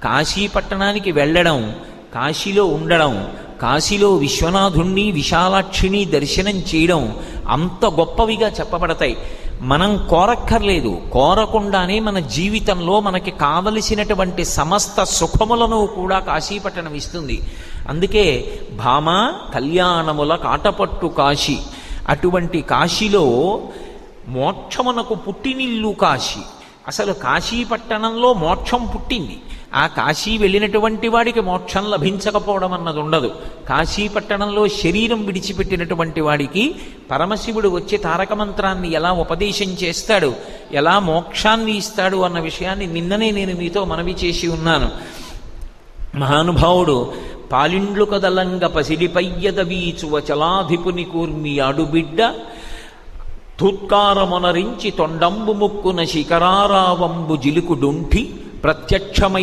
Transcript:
కాశీ పట్టణానికి వెళ్ళడం, కాశీలో ఉండడం, కాశీలో విశ్వనాథుణ్ణి విశాలాక్షిని దర్శనం చేయడం అంత గొప్పవిగా చెప్పబడతాయి. మనం కోరక్కర్లేదు, కోరకుండానే మన జీవితంలో మనకి కావలసినటువంటి సమస్త సుఖములను కూడా కాశీపట్టణం ఇస్తుంది. అందుకే భామ కళ్యాణముల కాటపట్టు కాశీ, అటువంటి కాశీలో మోక్షమునకు పుట్టినిల్లు కాశీ. అసలు కాశీపట్టణంలో మోక్షం పుట్టింది. ఆ కాశీ వెళ్ళినటువంటి వాడికి మోక్షం లభించకపోవడం అన్నది ఉండదు. కాశీపట్టణంలో శరీరం విడిచిపెట్టినటువంటి వాడికి పరమశివుడు వచ్చి తారక మంత్రాన్ని ఎలా ఉపదేశం చేస్తాడు, ఎలా మోక్షాన్ని ఇస్తాడు అన్న విషయాన్ని నిన్ననే నేను మీతో మనవి చేసి ఉన్నాను. మహానుభావుడు పాలిండ్లు కదలంగ పసిడిపయ్యద వీచువ చలాధిపుని కూర్మి ఆడుబిడ్డ ధూత్కారమొనరించి తొండంబు ముక్కున శిఖరారావంబు జిలుకుడుంఠి ప్రత్యక్షమై